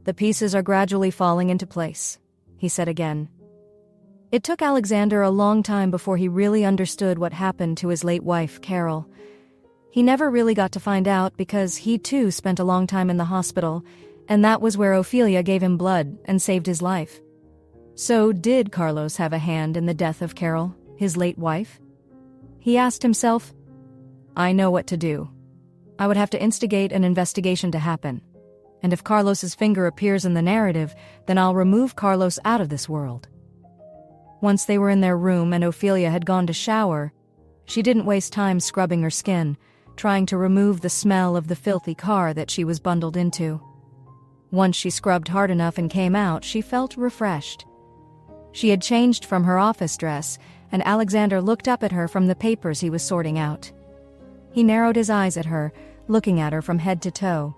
The pieces are gradually falling into place, he said again. It took Alexander a long time before he really understood what happened to his late wife, Carol. He never really got to find out because he too spent a long time in the hospital, and that was where Ophelia gave him blood and saved his life. So did Carlos have a hand in the death of Carol, his late wife? He asked himself. I know what to do. I would have to instigate an investigation to happen. And if Carlos's finger appears in the narrative, then I'll remove Carlos out of this world. Once they were in their room and Ophelia had gone to shower, she didn't waste time scrubbing her skin, trying to remove the smell of the filthy car that she was bundled into. Once she scrubbed hard enough and came out, she felt refreshed. She had changed from her office dress, and Alexander looked up at her from the papers he was sorting out. He narrowed his eyes at her, looking at her from head to toe.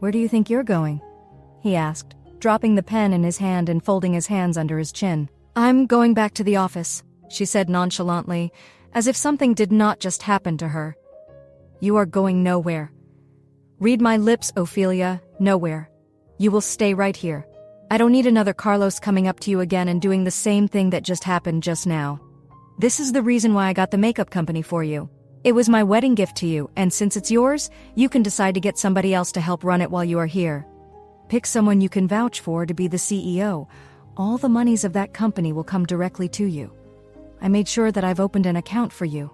Where do you think you're going? He asked, dropping the pen in his hand and folding his hands under his chin. I'm going back to the office, she said nonchalantly, as if something did not just happen to her. You are going nowhere. Read my lips, Ophelia, nowhere. You will stay right here. I don't need another Carlos coming up to you again and doing the same thing that just happened just now. This is the reason why I got the makeup company for you. It was my wedding gift to you, and since it's yours, you can decide to get somebody else to help run it while you are here. Pick someone you can vouch for to be the CEO. All the monies of that company will come directly to you. I made sure that I've opened an account for you.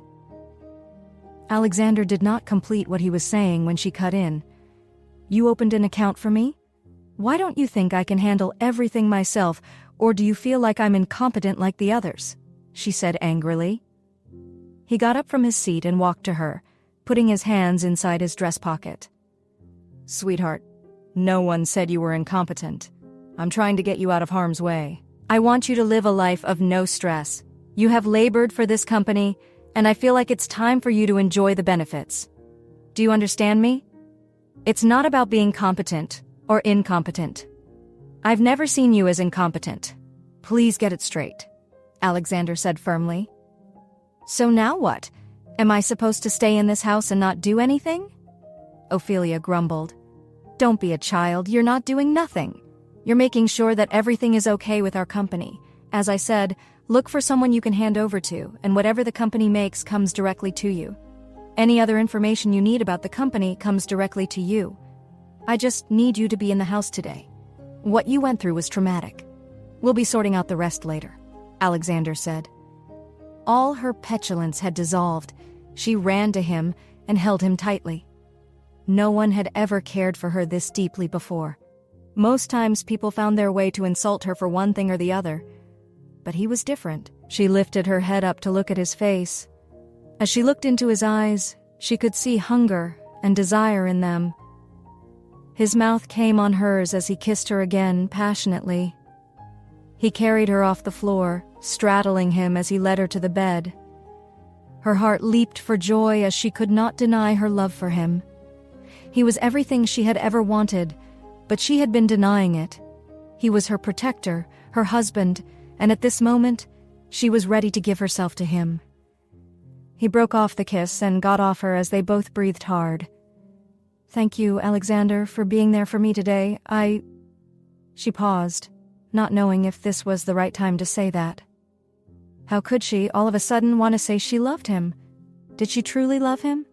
Alexander did not complete what he was saying when she cut in. You opened an account for me? Why don't you think I can handle everything myself, or do you feel like I'm incompetent like the others? She said angrily. He got up from his seat and walked to her, putting his hands inside his dress pocket. Sweetheart, no one said you were incompetent. I'm trying to get you out of harm's way. I want you to live a life of no stress. You have labored for this company, and I feel like it's time for you to enjoy the benefits. Do you understand me? It's not about being competent or incompetent. I've never seen you as incompetent. Please get it straight, Alexander said firmly. So now what? Am I supposed to stay in this house and not do anything? Ophelia grumbled. Don't be a child, you're not doing nothing. You're making sure that everything is okay with our company. As I said, look for someone you can hand over to, and whatever the company makes comes directly to you. Any other information you need about the company comes directly to you. I just need you to be in the house today. What you went through was traumatic. We'll be sorting out the rest later, Alexander said. All her petulance had dissolved. She ran to him and held him tightly. No one had ever cared for her this deeply before. Most times people found their way to insult her for one thing or the other. But he was different. She lifted her head up to look at his face. As she looked into his eyes, she could see hunger and desire in them. His mouth came on hers as he kissed her again, passionately. He carried her off the floor, straddling him as he led her to the bed. Her heart leaped for joy as she could not deny her love for him. He was everything she had ever wanted, but she had been denying it. He was her protector, her husband, and at this moment, she was ready to give herself to him. He broke off the kiss and got off her as they both breathed hard. Thank you, Alexander, for being there for me today. She paused, not knowing if this was the right time to say that. How could she all of a sudden want to say she loved him? Did she truly love him?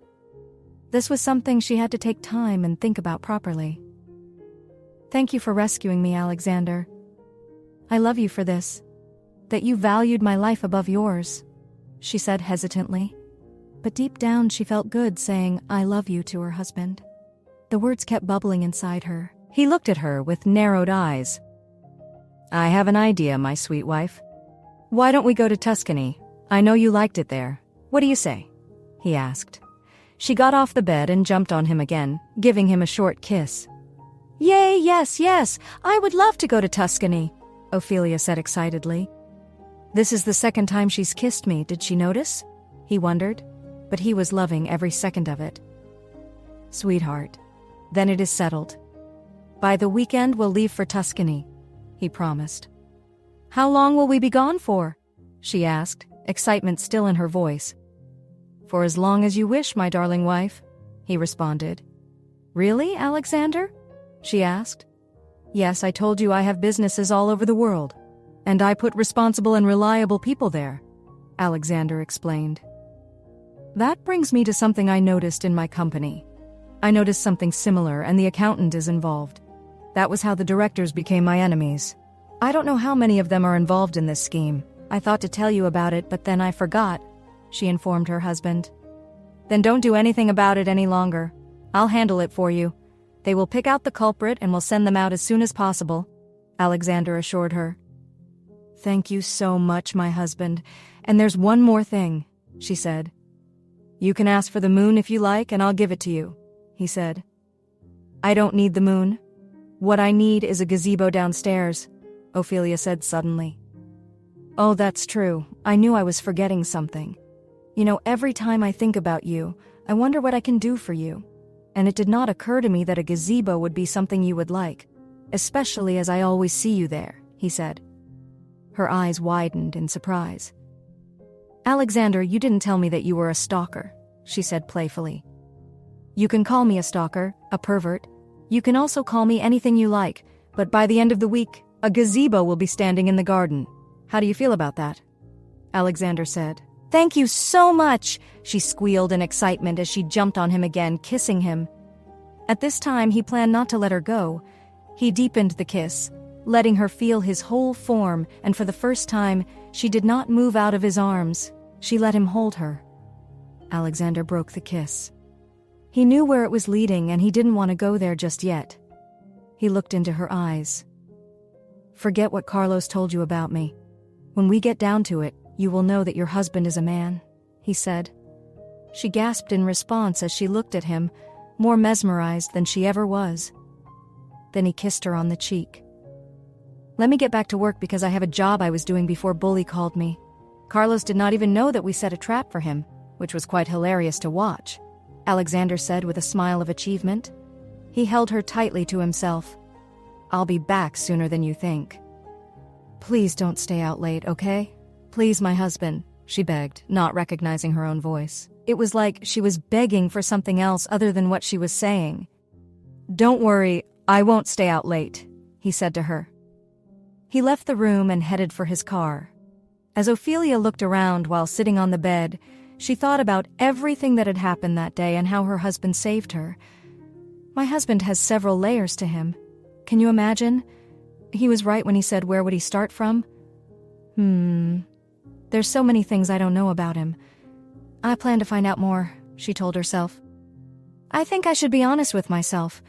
This was something she had to take time and think about properly. Thank you for rescuing me, Alexander. I love you for this. That you valued my life above yours, she said hesitantly. But deep down she felt good saying, I love you to her husband. The words kept bubbling inside her. He looked at her with narrowed eyes. I have an idea, my sweet wife. Why don't we go to Tuscany? I know you liked it there. What do you say? He asked. She got off the bed and jumped on him again, giving him a short kiss. Yay, yes, I would love to go to Tuscany, Ophelia said excitedly. This is the second time she's kissed me, did she notice? He wondered, but he was loving every second of it. Sweetheart, then it is settled. By the weekend we'll leave for Tuscany, he promised. How long will we be gone for? She asked, excitement still in her voice. For as long as you wish, my darling wife, he responded. Really, Alexander? She asked. Yes, I told you I have businesses all over the world. And I put responsible and reliable people there, Alexander explained. That brings me to something I noticed in my company. I noticed something similar, and the accountant is involved. That was how the directors became my enemies. I don't know how many of them are involved in this scheme. I thought to tell you about it, but then I forgot, she informed her husband. Then don't do anything about it any longer. I'll handle it for you. They will pick out the culprit and will send them out as soon as possible, Alexander assured her. Thank you so much, my husband. And there's one more thing, she said. You can ask for the moon if you like, and I'll give it to you, he said. I don't need the moon. What I need is a gazebo downstairs, Ophelia said suddenly. Oh, that's true. I knew I was forgetting something. You know, every time I think about you, I wonder what I can do for you. And it did not occur to me that a gazebo would be something you would like, especially as I always see you there, he said. Her eyes widened in surprise. Alexander, you didn't tell me that you were a stalker, she said playfully. You can call me a stalker, a pervert. You can also call me anything you like, but by the end of the week, a gazebo will be standing in the garden. How do you feel about that? Alexander said. Thank you so much, she squealed in excitement as she jumped on him again, kissing him. At this time, he planned not to let her go. He deepened the kiss, letting her feel his whole form, and for the first time, she did not move out of his arms. She let him hold her. Alexander broke the kiss. He knew where it was leading, and he didn't want to go there just yet. He looked into her eyes. Forget what Carlos told you about me. When we get down to it, you will know that your husband is a man, he said. She gasped in response as she looked at him, more mesmerized than she ever was. Then he kissed her on the cheek. Let me get back to work because I have a job I was doing before Bully called me. Carlos did not even know that we set a trap for him, which was quite hilarious to watch, Alexander said with a smile of achievement. He held her tightly to himself. I'll be back sooner than you think. Please don't stay out late, okay? Please, my husband, she begged, not recognizing her own voice. It was like she was begging for something else other than what she was saying. Don't worry, I won't stay out late, he said to her. He left the room and headed for his car. As Ophelia looked around while sitting on the bed, she thought about everything that had happened that day and how her husband saved her. My husband has several layers to him. Can you imagine? He was right when he said, where would he start from? There's so many things I don't know about him. I plan to find out more, she told herself. I think I should be honest with myself.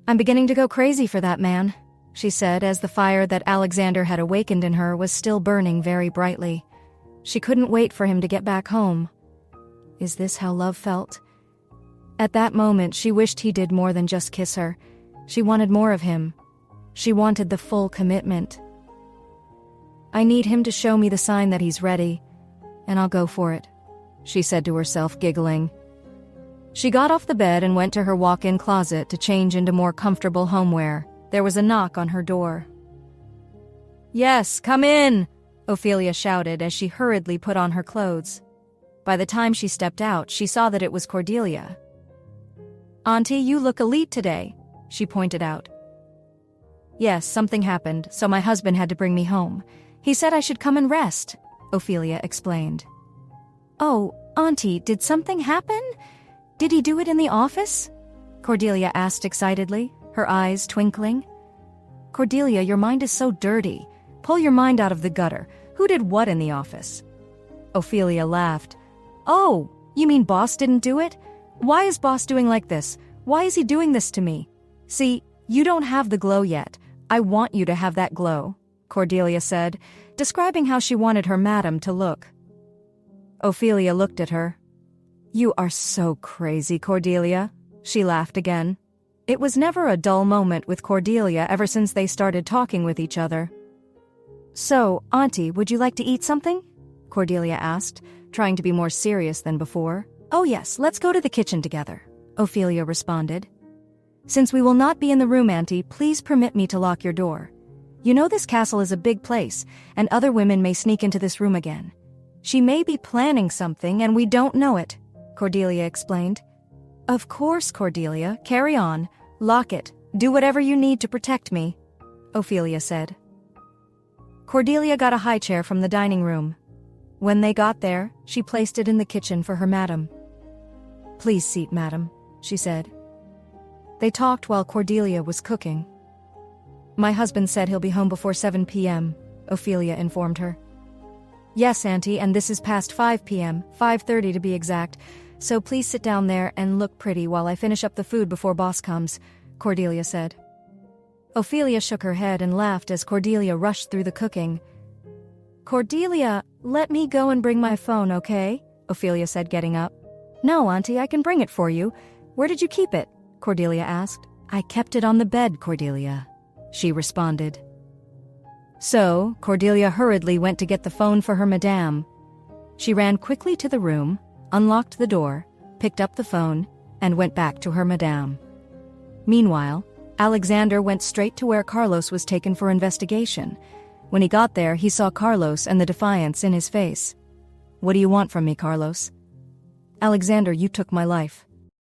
I'm beginning to go crazy for that man, she said as the fire that Alexander had awakened in her was still burning very brightly. She couldn't wait for him to get back home. Is this how love felt? At that moment, she wished he did more than just kiss her. She wanted more of him. She wanted the full commitment. I need him to show me the sign that he's ready, and I'll go for it, she said to herself, giggling. She got off the bed and went to her walk-in closet to change into more comfortable homewear. There was a knock on her door. Yes, come in, Ophelia shouted as she hurriedly put on her clothes. By the time she stepped out, she saw that it was Cordelia. Auntie, you look elite today, she pointed out. Yes, something happened, so my husband had to bring me home. He said I should come and rest, Ophelia explained. Oh, Auntie, did something happen? Did he do it in the office? Cordelia asked excitedly, her eyes twinkling. Cordelia, your mind is so dirty. Pull your mind out of the gutter. Who did what in the office? Ophelia laughed. Oh, you mean Boss didn't do it? Why is Boss doing like this? Why is he doing this to me? See, you don't have the glow yet. I want you to have that glow, Cordelia said, describing how she wanted her madam to look. Ophelia looked at her. You are so crazy, Cordelia, she laughed again. It was never a dull moment with Cordelia ever since they started talking with each other. So, Auntie, would you like to eat something? Cordelia asked, trying to be more serious than before. Oh yes, let's go to the kitchen together, Ophelia responded. Since we will not be in the room, Auntie, please permit me to lock your door. You know this castle is a big place, and other women may sneak into this room again. She may be planning something, and we don't know it, Cordelia explained. Of course, Cordelia, carry on. Lock it. Do whatever you need to protect me, Ophelia said. Cordelia got a high chair from the dining room. When they got there, she placed it in the kitchen for her madam. Please seat, madam, she said. They talked while Cordelia was cooking. My husband said he'll be home before 7 p.m., Ophelia informed her. Yes, Auntie, and this is past 5 p.m., 5:30 to be exact, so please sit down there and look pretty while I finish up the food before boss comes, Cordelia said. Ophelia shook her head and laughed as Cordelia rushed through the cooking. Cordelia, let me go and bring my phone, okay? Ophelia said, getting up. No, Auntie, I can bring it for you. Where did you keep it? Cordelia asked. I kept it on the bed, Cordelia, she responded. So, Cordelia hurriedly went to get the phone for her madame. She ran quickly to the room, unlocked the door, picked up the phone, and went back to her madame. Meanwhile, Alexander went straight to where Carlos was taken for investigation. When he got there, he saw Carlos and the defiance in his face. What do you want from me, Carlos? Alexander, you took my life.